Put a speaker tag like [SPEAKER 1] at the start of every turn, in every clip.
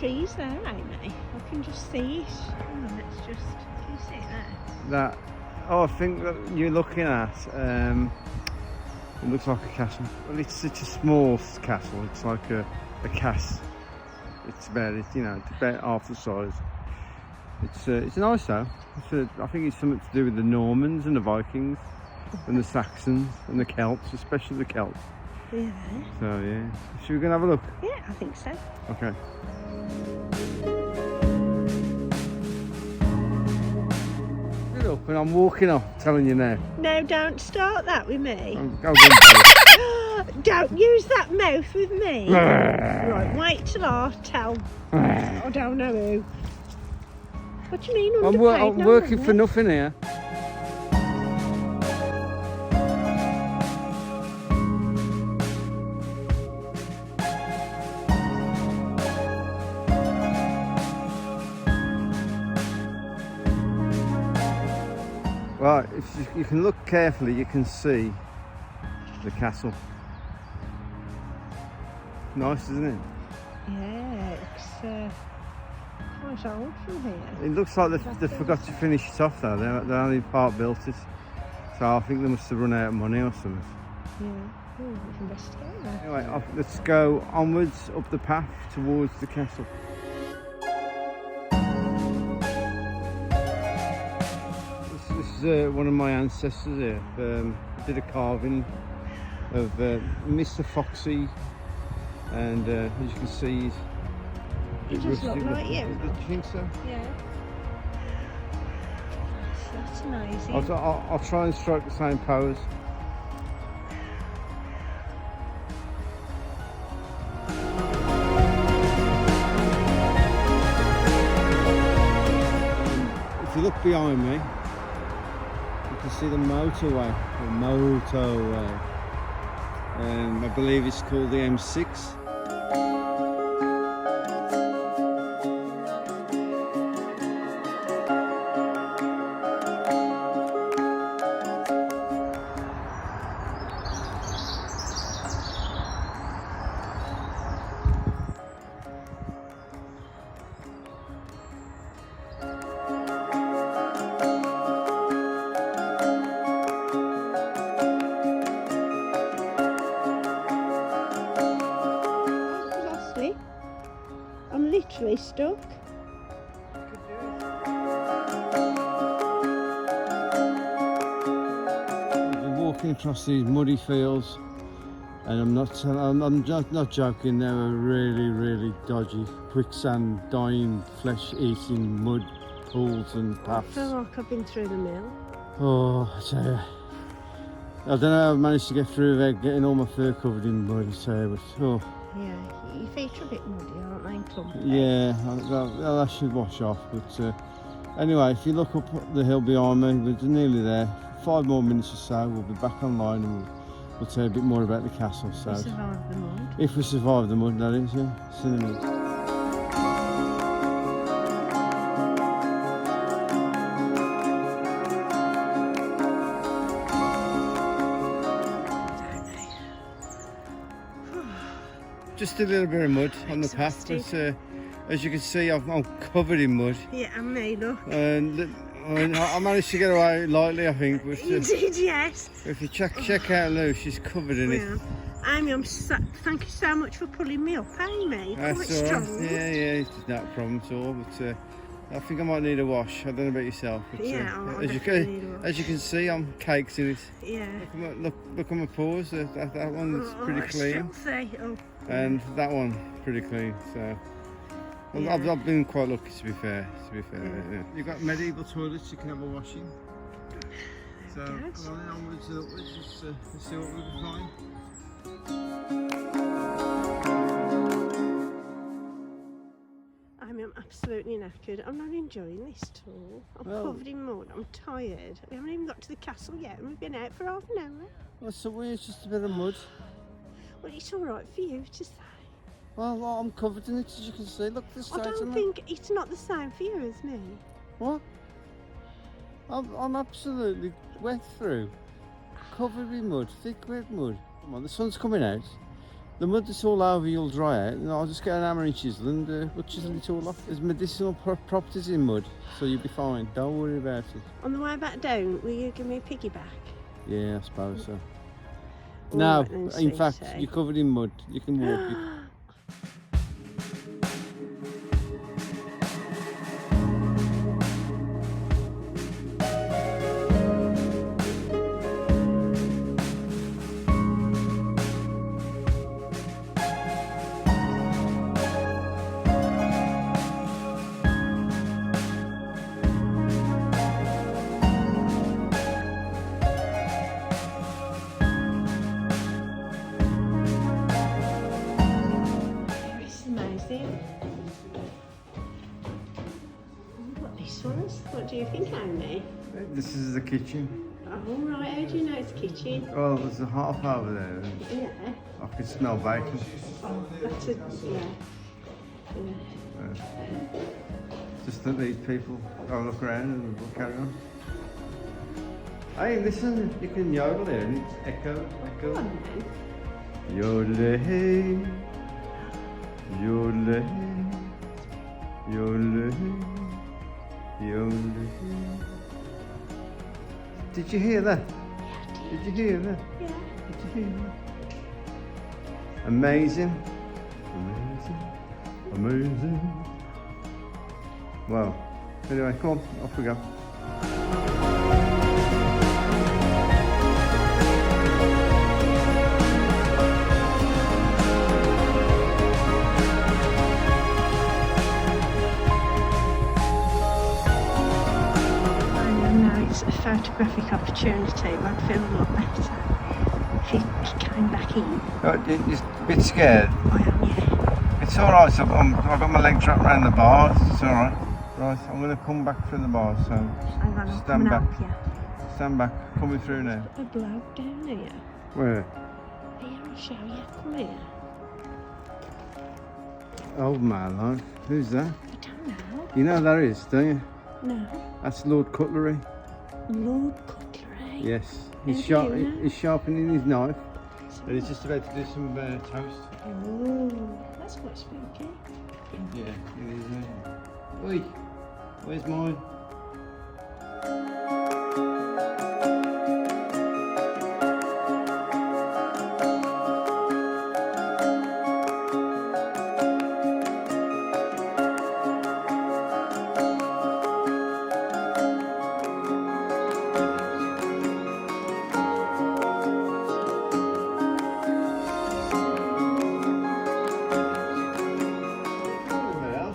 [SPEAKER 1] trees there, Amy. I can just see it. Hang on, let's just. Can you see it there?
[SPEAKER 2] That. Oh, I think that you're looking at. It looks like a castle. Well, it's such a small castle. It's like a castle. It's about it's about half the size. It's nice though. I think it's something to do with the Normans and the Vikings and the Saxons and the Celts, especially the Celts.
[SPEAKER 1] Yeah.
[SPEAKER 2] So yeah, should we go and have a look?
[SPEAKER 1] Yeah, I think so.
[SPEAKER 2] Okay. Get up and I'm walking off, telling you now.
[SPEAKER 1] No, don't start that with me.
[SPEAKER 2] I'll go
[SPEAKER 1] Don't use that mouth with me. Right, wait till I tell. I don't know who. What do you mean underpaid?
[SPEAKER 2] I'm working for nothing here. Right, if you can look carefully, you can see the castle. Nice, isn't it?
[SPEAKER 1] Yeah, it's quite old from here.
[SPEAKER 2] It looks like they forgot to finish it off though. They only part built it. So I think they must have run out of money or something.
[SPEAKER 1] Yeah, we can investigate that.
[SPEAKER 2] Anyway, let's go onwards up the path towards the castle. This is one of my ancestors here. I did a carving of Mr. Foxy, and as you can see,
[SPEAKER 1] He does look like you.
[SPEAKER 2] Do you think so?
[SPEAKER 1] Yeah. That's amazing.
[SPEAKER 2] I'll try and strike the same pose. If you look behind me, you can see the motorway. I believe it's called the M6.
[SPEAKER 1] I'm literally stuck.
[SPEAKER 2] We've been walking across these muddy fields, and I'm not joking. They were really dodgy, quicksand, dying, flesh-eating mud pools and paths.
[SPEAKER 1] I feel like I've been through the mill.
[SPEAKER 2] Oh, I tell you. I don't know how I managed to get through there, getting all my fur covered in mud. I tell you, but oh.
[SPEAKER 1] Yeah, your feet are a bit muddy, aren't they, and clumpy?
[SPEAKER 2] Yeah, that should wash off. But anyway, if you look up the hill behind me, we're nearly there. 5 more minutes or so, we'll be back online, and we'll tell you a bit more about the castle. So,
[SPEAKER 1] if we survive the mud.
[SPEAKER 2] If we survive the mud, that is, yeah. See you in a minute. Just a little bit of mud on the path, but as you can see, I'm covered in mud.
[SPEAKER 1] Yeah, and me, look.
[SPEAKER 2] And I managed to get away lightly, I think. But,
[SPEAKER 1] you did, yes.
[SPEAKER 2] If you check out Lou, she's covered in it.
[SPEAKER 1] Amy, thank you so much for pulling me up, Amy.
[SPEAKER 2] That's all right. Yeah, it's not a problem at all. But I think I might need a wash. I don't know about yourself. But,
[SPEAKER 1] yeah,
[SPEAKER 2] as you can see, I'm caked in it.
[SPEAKER 1] Yeah.
[SPEAKER 2] Look at my paws. That one's pretty clean. And that one pretty clean. So yeah. I've been quite lucky, to be fair. Yeah. You've got medieval toilets. You can have a washing. So come on, onwards and upwards. Let's see what we can find.
[SPEAKER 1] I'm absolutely knackered. I'm not enjoying this at all. I'm covered in mud. I'm tired. We haven't even got to the castle yet, and we've been out for half an hour.
[SPEAKER 2] Well, so it's just a bit of mud.
[SPEAKER 1] Well, it's all right for you to say.
[SPEAKER 2] Well, I'm covered in it, as you can see. Look, this
[SPEAKER 1] I don't think it's not the same for you as me.
[SPEAKER 2] What? I'm absolutely wet through, covered in mud, thick red mud. Come on, the sun's coming out. The mud that's all over you'll dry out, and I'll just get an hammer and chisel and we'll chisel it all off. There's medicinal properties in mud, so you'll be fine. Don't worry about it.
[SPEAKER 1] On the way back down, will you give me a piggyback?
[SPEAKER 2] Yeah, I suppose so.
[SPEAKER 1] All
[SPEAKER 2] No,
[SPEAKER 1] right then,
[SPEAKER 2] in fact,
[SPEAKER 1] sweetie.
[SPEAKER 2] you're covered in mud. You can walk it.
[SPEAKER 1] What do you think, Amy?
[SPEAKER 2] This is the kitchen.
[SPEAKER 1] Oh, right. How do you know it's a kitchen?
[SPEAKER 2] Well, there's a hearth over there.
[SPEAKER 1] Yeah.
[SPEAKER 2] I can smell bacon.
[SPEAKER 1] Oh, that's a... yeah.
[SPEAKER 2] Just that these people go look around and we'll carry on. Hey, listen, you can yodel here and it's echo. Yodel, yodel, yodel. Did you hear that?
[SPEAKER 1] Yeah,
[SPEAKER 2] Did you hear that?
[SPEAKER 1] Yeah.
[SPEAKER 2] Did you hear that? Amazing. Amazing. Amazing. Well, anyway, come on, off we go.
[SPEAKER 1] It's a photographic opportunity. It would feel a lot better if he came back in.
[SPEAKER 2] You're a bit scared.
[SPEAKER 1] I am, yeah.
[SPEAKER 2] It's alright, so I've got my legs wrapped around the bars, it's alright. Right, I'm going to come back through the bars, so
[SPEAKER 1] Hang on, I'll
[SPEAKER 2] stand
[SPEAKER 1] come
[SPEAKER 2] back.
[SPEAKER 1] and help you.
[SPEAKER 2] Stand back, coming through now.
[SPEAKER 1] A bloke down here.
[SPEAKER 2] Where?
[SPEAKER 1] Here, I'll show you. Come here.
[SPEAKER 2] Oh my life, who's that?
[SPEAKER 1] I don't know.
[SPEAKER 2] You know who that is, don't you?
[SPEAKER 1] No.
[SPEAKER 2] That's Lord Cutlery.
[SPEAKER 1] Lord Cutlery?
[SPEAKER 2] Yes,
[SPEAKER 1] How do you know?
[SPEAKER 2] he's sharpening his knife and he's just about to do some toast.
[SPEAKER 1] Oh, that's quite spooky.
[SPEAKER 2] Yeah, it is. Oi, where's mine?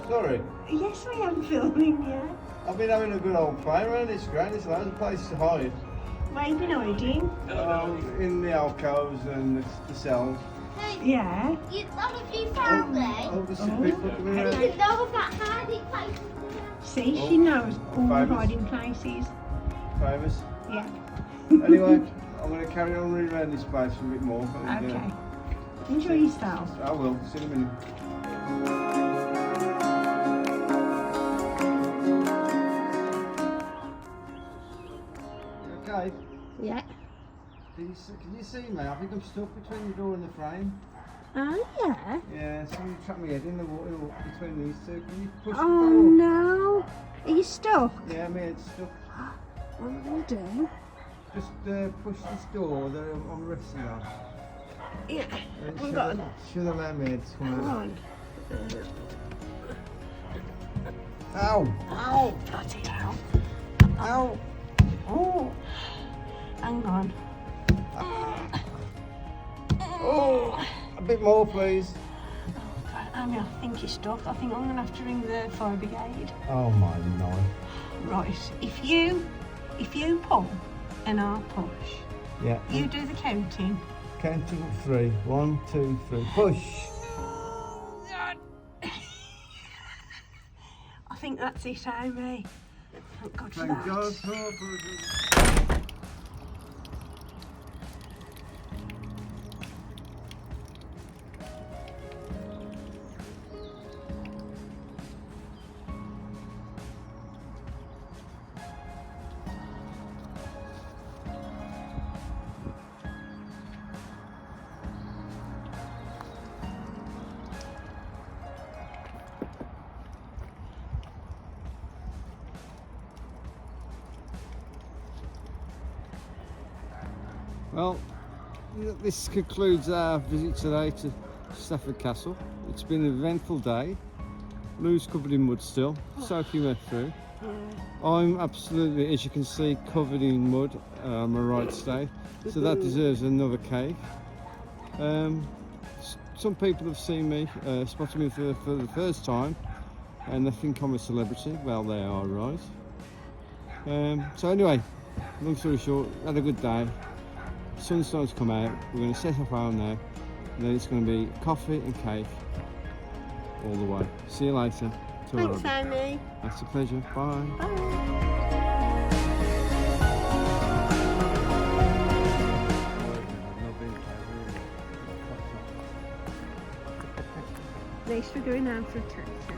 [SPEAKER 2] Sorry.
[SPEAKER 1] Yes, I am filming, yeah.
[SPEAKER 2] I've been having a good old play around this ground. There's loads of places to hide.
[SPEAKER 1] Where have you been hiding?
[SPEAKER 2] In the alcoves and the cells.
[SPEAKER 1] Yeah.
[SPEAKER 3] Have you found them?
[SPEAKER 2] Oh, there's some people coming
[SPEAKER 3] I
[SPEAKER 2] around.
[SPEAKER 3] didn't know about hiding places.
[SPEAKER 1] See, she knows all the
[SPEAKER 2] famous.
[SPEAKER 1] hiding places.
[SPEAKER 2] Famous.
[SPEAKER 1] Yeah.
[SPEAKER 2] Anyway, I'm going to carry on running around this place for a bit more. And,
[SPEAKER 1] Okay. Enjoy yourself.
[SPEAKER 2] I will. See you in a minute. Okay.
[SPEAKER 1] Yeah.
[SPEAKER 2] Can you see me? I think I'm stuck between the door and the frame.
[SPEAKER 1] Oh, yeah.
[SPEAKER 2] Yeah, somebody trapped my head in the water between these two. Can you push
[SPEAKER 1] Oh,
[SPEAKER 2] the door?
[SPEAKER 1] no. Are you stuck?
[SPEAKER 2] Yeah, my head's stuck.
[SPEAKER 1] What am I going to do?
[SPEAKER 2] Just push this door that I'm resting on.
[SPEAKER 1] Yeah.
[SPEAKER 2] And
[SPEAKER 1] I've got
[SPEAKER 2] should allow my head to come
[SPEAKER 1] Come
[SPEAKER 2] out.
[SPEAKER 1] on.
[SPEAKER 2] Ow!
[SPEAKER 1] Oh, bloody hell.
[SPEAKER 2] Ow!
[SPEAKER 1] Oh. Hang on.
[SPEAKER 2] Oh! A bit more, please.
[SPEAKER 1] I mean, I think you're stuck. I think I'm going to have to ring the fire brigade.
[SPEAKER 2] Oh my knife.
[SPEAKER 1] Right. If you pull and I'll push,
[SPEAKER 2] Yeah.
[SPEAKER 1] you do the counting.
[SPEAKER 2] Counting of 3. 1, 2, 3. Push!
[SPEAKER 1] I think that's it, Amy. Thank God for
[SPEAKER 2] Thank
[SPEAKER 1] that.
[SPEAKER 2] God for Well, this concludes our visit today to Stafford Castle. It's been an eventful day. Lou's covered in mud still, Sophie went through. I'm absolutely, as you can see, covered in mud on my right today, so that deserves another cake. Some people have seen me, spotted me for the first time, and they think I'm a celebrity. Well, they are right. So anyway, long story short, had a good day. Sun's starting to come out. We're going to set off home now, and then it's going to be coffee and cake all the way. See you later.
[SPEAKER 1] Thanks, Amy.
[SPEAKER 2] That's a pleasure. Bye.
[SPEAKER 1] At least we're going out for a taxi.